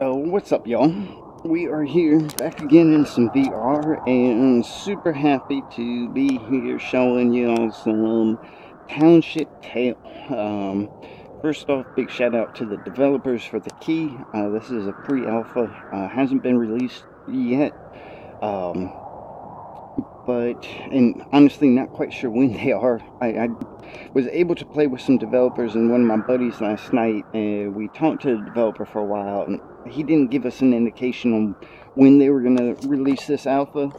Oh, what's up, y'all? We are here back again in some VR, and super happy to be here showing y'all some Township Tale. First off, big shout out to the developers for the key. This is a pre-alpha, hasn't been released yet. Um, and honestly, not quite sure when they are. I was able to play with some developers and one of my buddies last night, and we talked to the developer for a while, and he didn't give us an indication on when they were going to release this alpha.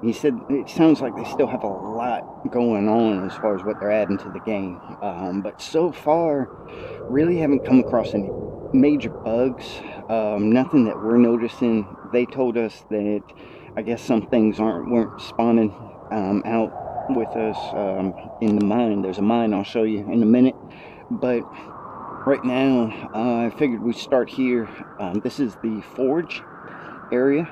He said it sounds like they still have a lot going on as far as what they're adding to the game. But so far, really haven't come across any major bugs. Nothing that we're noticing. They told us that I guess some things weren't spawning out with us in the mine. There's a mine I'll show you in a minute. But right now, I figured we'd start here. This is the forge area.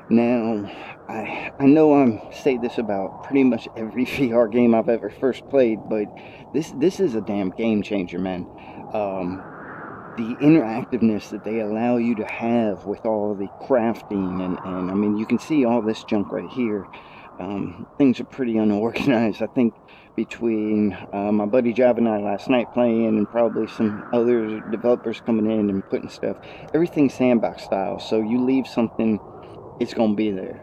Now, I know I say this about pretty much every VR game I've ever first played, but this is a damn game changer, man. The interactiveness that they allow you to have with all the crafting, and I mean, you can see all this junk right here. Things are pretty unorganized. I think between my buddy Jav and I last night playing, and probably some other developers coming in and putting stuff, everything's sandbox style, so you leave something, it's gonna be there.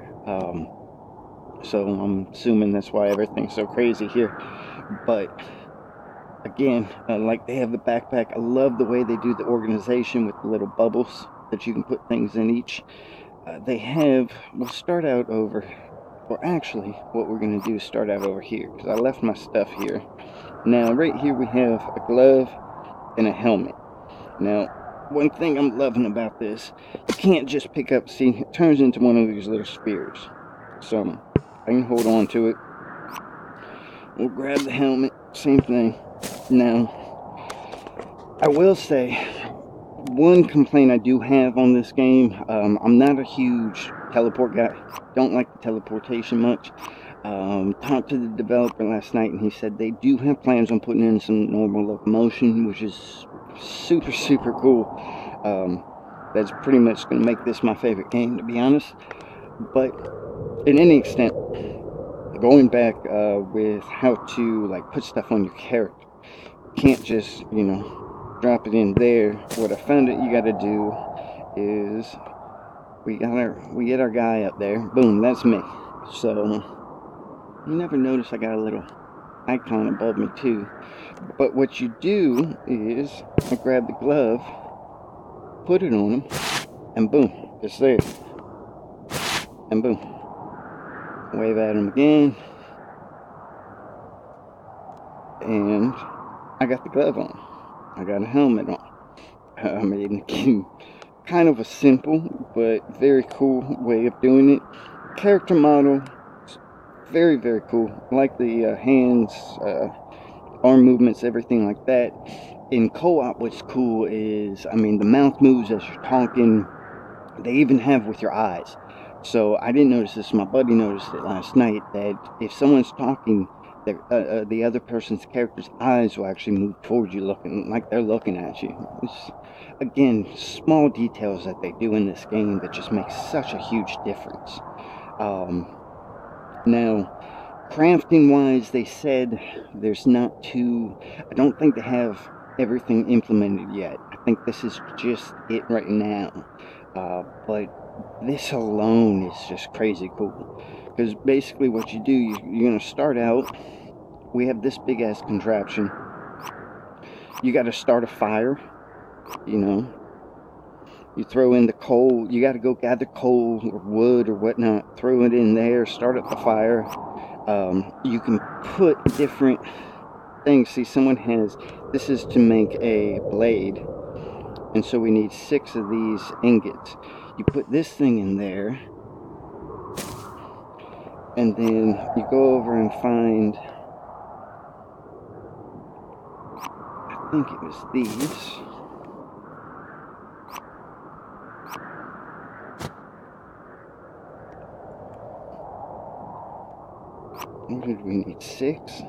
So I'm assuming that's why everything's so crazy here. But again, like they have the backpack. I love the way they do the organization with the little bubbles that you can put things in each. We'll start out over, or actually what we're going to do is start out over here, because I left my stuff here. Now right here we have a glove and a helmet. Now one thing I'm loving about this, you can't just pick up, see, it turns into one of these little spears. So I can hold on to it. We'll grab the helmet, same thing. Now, I will say, one complaint I do have on this game, I'm not a huge teleport guy. Don't like the teleportation much. Talked to the developer last night, and he said they do have plans on putting in some normal locomotion, which is super, super cool. That's pretty much going to make this my favorite game, to be honest. But in any extent, going back with how to like put stuff on your character, can't just, you know, drop it in there. What I found that you got to do is we get our guy up there. Boom, that's me. So you never notice I got a little icon above me too. But what you do is I grab the glove, put it on him, and boom, it's there. And boom, wave at him again, and I got the glove on. I got a helmet on. I mean, kind of a simple but very cool way of doing it. Character model, very, very cool. I like the hands, arm movements, everything like that. In co-op, what's cool is, I mean, the mouth moves as you're talking. They even have with your eyes. So I didn't notice this. My buddy noticed it last night, that if someone's talking, the other person's character's eyes will actually move towards you, looking like they're looking at you. It's, again, small details that they do in this game that just make such a huge difference. Now, crafting wise, they said there's not too, I don't think they have everything implemented yet. I think this is just it right now. But this alone is just crazy cool, because basically what you do, you're going to start out, we have this big ass contraption. You got to start a fire, you know, you throw in the coal, you got to go gather coal or wood or whatnot, throw it in there, start up the fire. You can put different things. See, someone has, this is to make a blade, and so we need 6 of these ingots. You put this thing in there, and then you go over and find, I think it was these. What did we need? 6?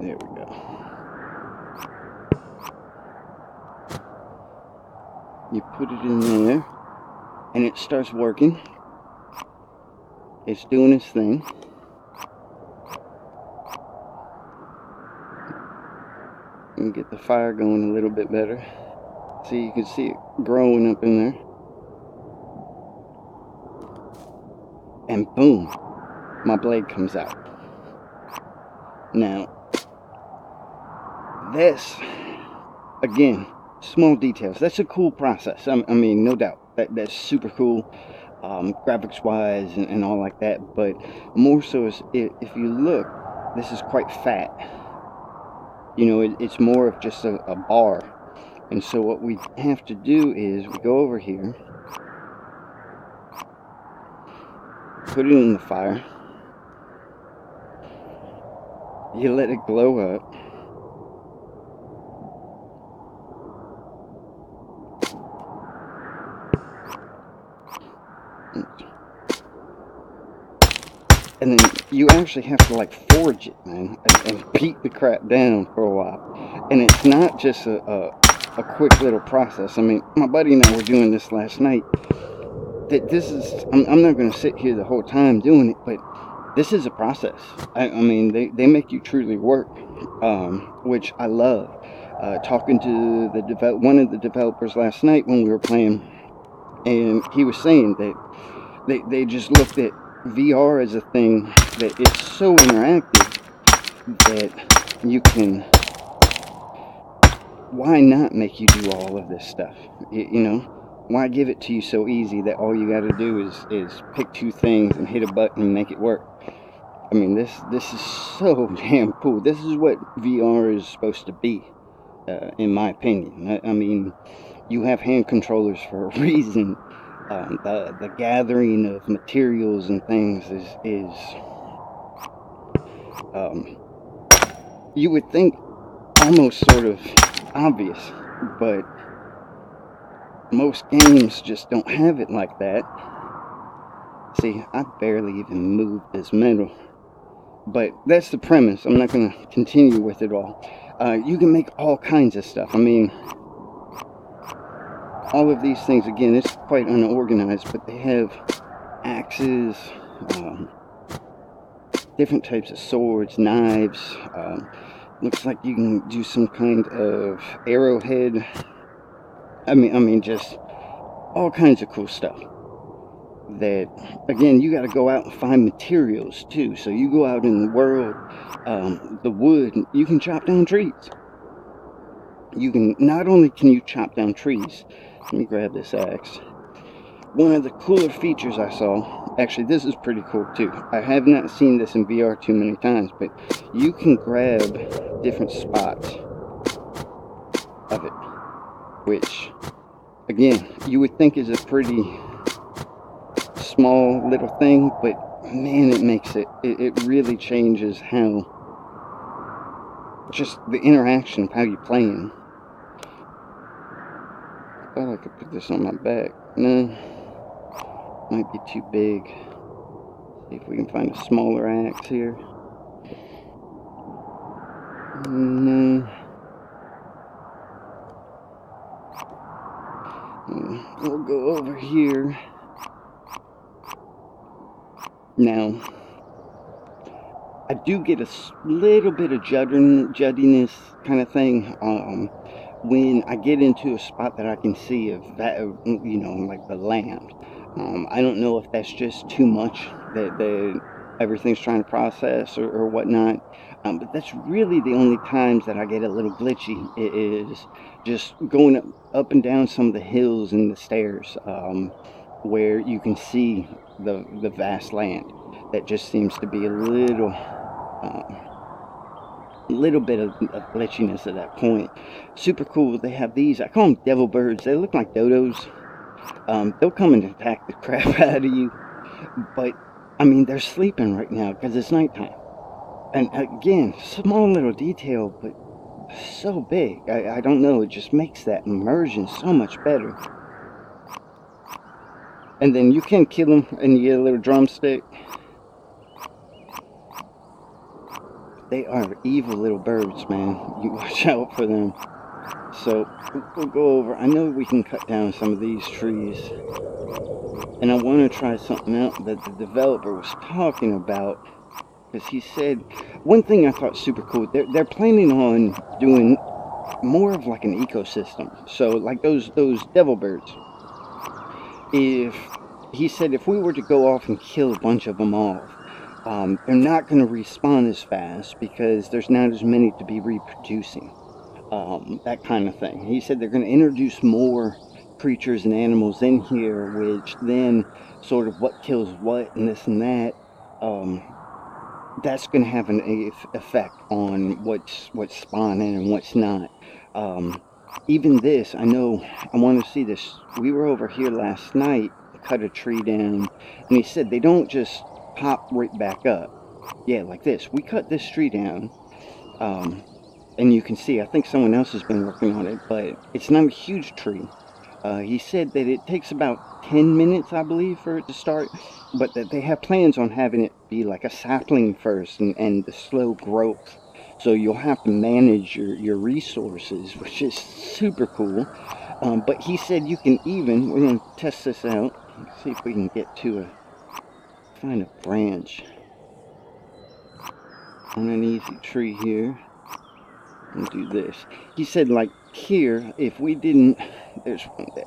There we go. You put it in there, and it starts working. It's doing its thing. And get the fire going a little bit better. See, you can see it growing up in there. And boom, my blade comes out. Now, this, again, small details. That's a cool process. I mean, no doubt. That's super cool, graphics-wise and all like that. But more so is, if you look, this is quite fat. You know, it's more of just a bar. And so what we have to do is we go over here, put it in the fire, you let it glow up, and then you actually have to like forge it, man, and beat the crap down for a while. And it's not just a quick little process. I mean, my buddy and I were doing this last night. This is, I'm not going to sit here the whole time doing it, but this is a process. I mean, they make you truly work, which I love. Talking to one of the developers last night when we were playing, and he was saying that they just looked at VR as a thing that it's so interactive that you can, why not make you do all of this stuff? You know, why give it to you so easy that all you got to do is pick two things and hit a button and make it work? I mean, this is so damn cool. This is what VR is supposed to be, in my opinion. I mean, you have hand controllers for a reason. The gathering of materials and things is you would think almost sort of obvious, but most games just don't have it like that. See, I barely even moved this metal, but that's the premise. I'm not going to continue with it all. You can make all kinds of stuff. I mean, all of these things, again, it's quite unorganized, but they have axes, different types of swords, knives. Looks like you can do some kind of arrowhead. I mean, just all kinds of cool stuff. That, again, you got to go out and find materials too. So you go out in the world, the wood, you can chop down trees. You can, not only can you chop down trees, let me grab this axe. One of the cooler features I saw, actually this is pretty cool too. I have not seen this in VR too many times, but you can grab different spots of it, which, again, you would think is a pretty small little thing, but man, it makes it really changes how, just the interaction of how you're playing. I thought I could put this on my back. No, might be too big. See if we can find a smaller axe here. No. We'll go over here. Now, I do get a little bit of juddiness kind of thing when I get into a spot that I can see of that, you know, like the land. I don't know if that's just too much that everything's trying to process or whatnot, but that's really the only times that I get a little glitchy. It is just going up and down some of the hills and the stairs, where you can see the vast land. That just seems to be a little bit of glitchiness at that point. Super cool. They have these, I call them devil birds. They look like dodos. They'll come and attack the crap out of you, but I mean, they're sleeping right now because it's nighttime. And again, small little detail, but so big. I don't know, it just makes that immersion so much better. And then you can kill them and you get a little drumstick. They are evil little birds, man. You watch out for them. So we'll go over. I know we can cut down some of these trees, and I want to try something out that the developer was talking about, because he said one thing I thought super cool. They're planning on doing more of like an ecosystem. So like those devil birds. If he said if we were to go off and kill a bunch of them off, they're not going to respawn as fast because there's not as many to be reproducing. That kind of thing. He said they're going to introduce more creatures and animals in here, which then sort of what kills what and this and that. That's going to have an effect on what's spawning and what's not. Even this, I know, I want to see this. We were over here last night, cut a tree down, and he said they don't just pop right back up. Yeah, like this. We cut this tree down, and you can see, I think someone else has been working on it, but it's not a huge tree. He said that it takes about 10 minutes, I believe, for it to start, but that they have plans on having it be like a sapling first and the slow growth. So you'll have to manage your resources, which is super cool. But he said you can even, we're going to test this out. Let's see if we can get to find a branch on an easy tree here. And do this. He said like here, if we didn't, there's one there.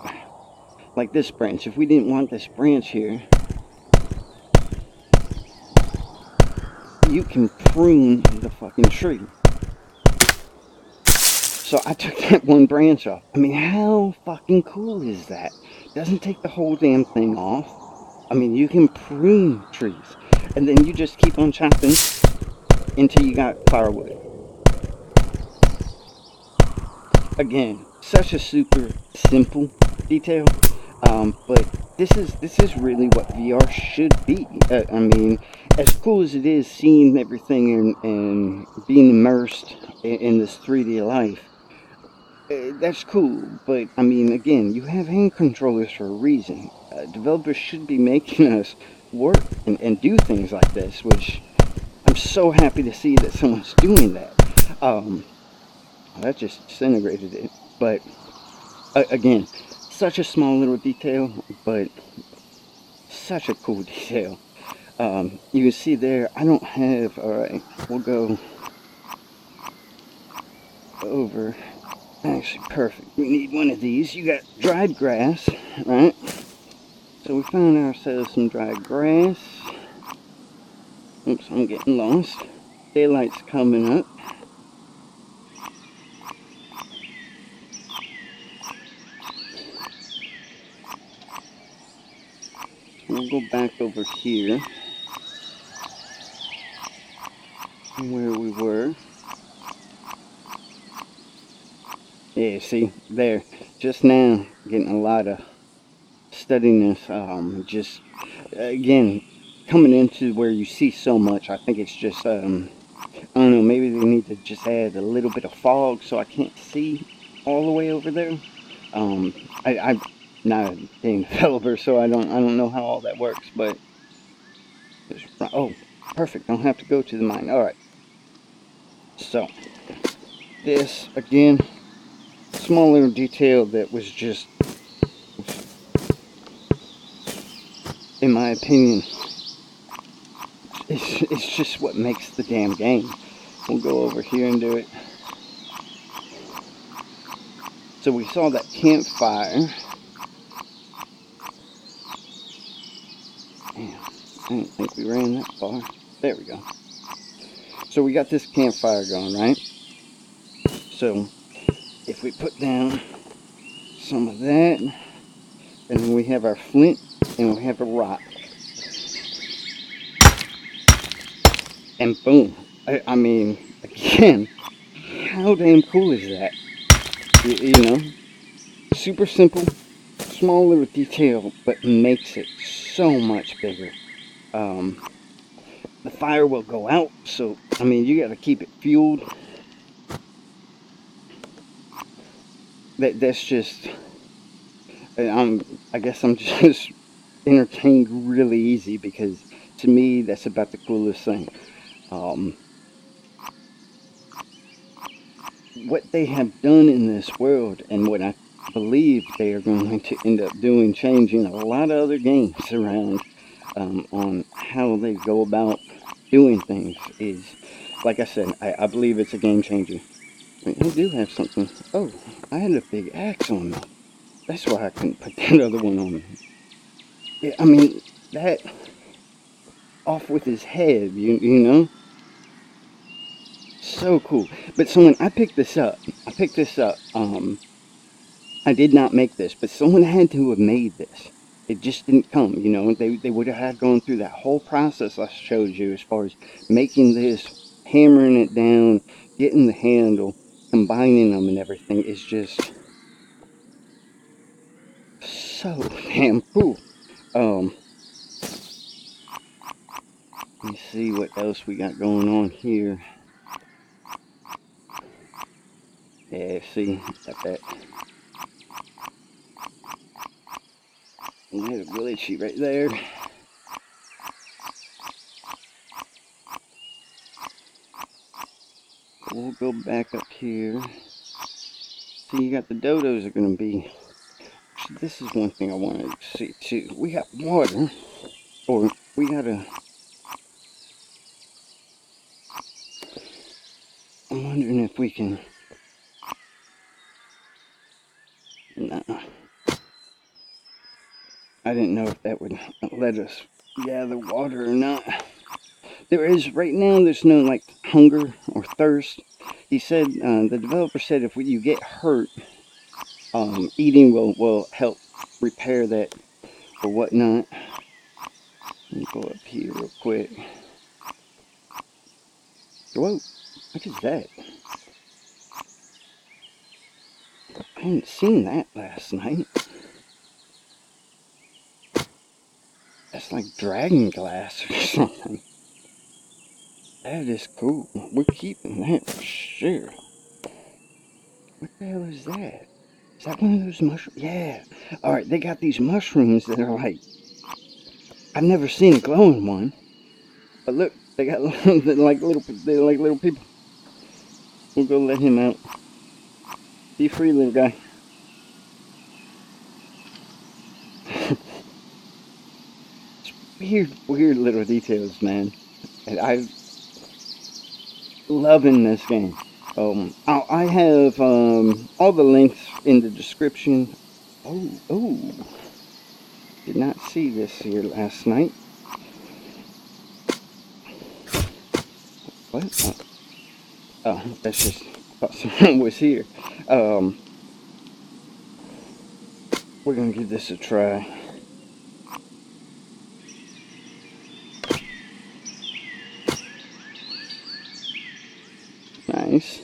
Like this branch, if we didn't want this branch here, you can prune the fucking tree. So I took that one branch off. I mean, how fucking cool is that? Doesn't take the whole damn thing off. I mean, you can prune trees. And then you just keep on chopping until you got firewood. Again, such a super simple detail. But this is really what VR should be. I mean, as cool as it is seeing everything and being immersed in this 3D life, that's cool. But I mean, again, you have hand controllers for a reason. Developers should be making us work and do things like this, which I'm so happy to see that someone's doing that. That just disintegrated it. But again, such a small little detail, but such a cool detail. You can see there, I don't have, alright, we'll go over, actually perfect, we need one of these. You got dried grass, right? So we found ourselves some dried grass. Oops, I'm getting lost. Daylight's coming up. We'll go back over here where we were. Yeah, see, there, just now, getting a lot of steadiness. Just, again, coming into where you see so much, I think it's just, I don't know, maybe they need to just add a little bit of fog so I can't see all the way over there. I'm not a game developer, so I don't know how all that works, but oh, perfect. Don't have to go to the mine. All right. So this again, small little detail that was just, in my opinion, it's just what makes the damn game. We'll go over here and do it. So we saw that campfire. Damn, I didn't think we ran that far. There we go. So we got this campfire going, right? So if we put down some of that, and then we have our flint, and we have a rock. And boom. I mean, again, how damn cool is that? You know? Super simple, small little detail, but makes it so much bigger. The fire will go out, so, I mean, you gotta keep it fueled. That's just, I guess I'm just entertained really easy, because to me, that's about the coolest thing. what they have done in this world, and what I believe they are going to end up doing, changing a lot of other games around, on how they go about doing things, is, like I said, I believe it's a game changer. I mean, I do have something. Oh, I had a big axe on me. That's why I couldn't put that other one on me. Yeah, I mean, that off with his head, you know? So cool. But so when I picked this up, I did not make this, but someone had to have made this. It just didn't come, you know. They would have had gone through that whole process I showed you, as far as making this, hammering it down, getting the handle, combining them and everything. Is just so damn cool. Um, let me see what else we got going on here. Yeah, see, got that little glitchy right there. We'll go back up here. See, you got the dodos are going to be... This is one thing I wanted to see too. We got water, or we got a... I'm wondering if we can... Nah. I didn't know if that would let us gather water or not. There is, right now, there's no, like, hunger or thirst. He said, the developer said if you get hurt, eating will help repair that or whatnot. Let me go up here real quick. Whoa, what is that? I hadn't seen that last night. That's like dragon glass or something. That is cool. We're keeping that for sure. What the hell is that? Is that one of those mushrooms? Yeah. Alright, they got these mushrooms that are like... I've never seen a glowing one. But look, they got they're like little people. We'll go let him out. Be free, little guy. Weird little details, man. And I'm loving this game. I have all the links in the description. Oh, did not see this here last night. What? Oh, that's just, I thought someone was here. We're gonna give this a try. Nice.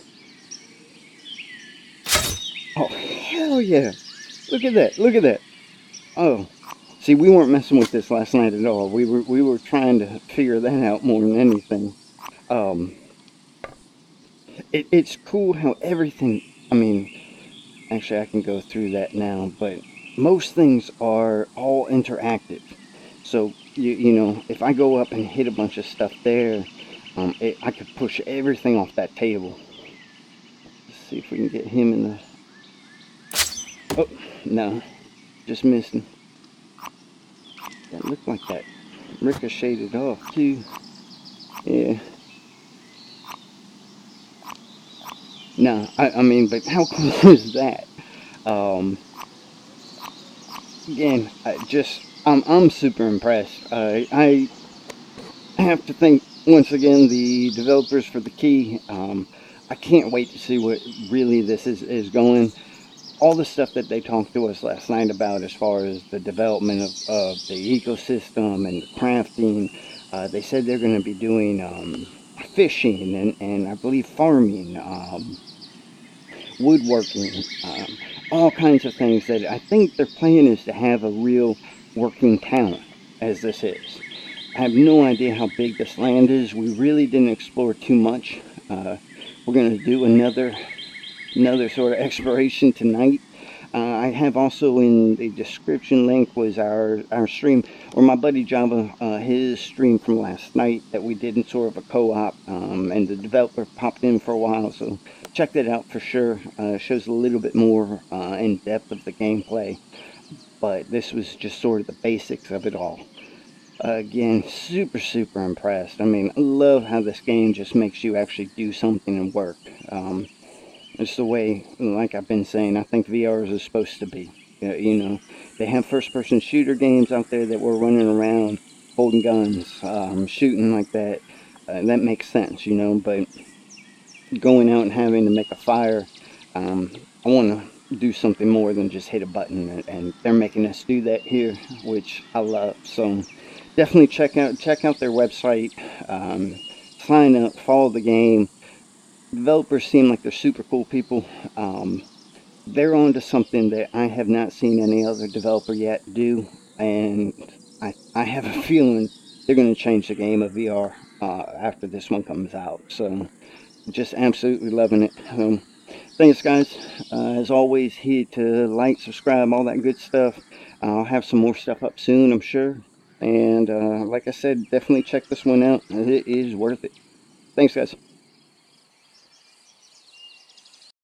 Oh, hell yeah. Look at that, look at that. Oh, see, we weren't messing with this last night at all. We were trying to figure that out more than anything. It's cool how everything, I mean, actually I can go through that now, but most things are all interactive. So, you know, if I go up and hit a bunch of stuff there, I could push everything off that table. Let's see if we can get him in the... Oh, no, just missed him. That looked like that ricocheted off too. Yeah. No, I mean, but how cool is that? Again, I'm super impressed. I have to thank once again the developers for the key. I can't wait to see what really this is going. All the stuff that they talked to us last night about, as far as the development of the ecosystem and the crafting, they said they're going to be doing fishing and I believe farming, woodworking, all kinds of things that I think their plan is to have a real working town, as this is. I have no idea how big this land is. We really didn't explore too much. We're going to do another sort of exploration tonight. I have also in the description link was our stream, or my buddy Java, his stream from last night that we did in sort of a co-op, and the developer popped in for a while, so check that out for sure. Shows a little bit more in depth of the gameplay, but this was just sort of the basics of it all. Again, super impressed. I mean, I love how this game just makes you actually do something and work. It's the way, like I've been saying, I think VR is supposed to be. You know, they have first-person shooter games out there that we're running around holding guns, shooting like that. That makes sense, you know, but going out and having to make a fire, I want to do something more than just hit a button, and they're making us do that here, which I love. So definitely check out their website, sign up, follow the game. Developers seem like they're super cool people. They're on to something that I have not seen any other developer yet do, and I have a feeling they're going to change the game of VR after this one comes out. So just absolutely loving it. Thanks, guys. As always, hit to like, subscribe, all that good stuff. I'll have some more stuff up soon, I'm sure. And like I said, definitely check this one out. It is worth it. Thanks, guys.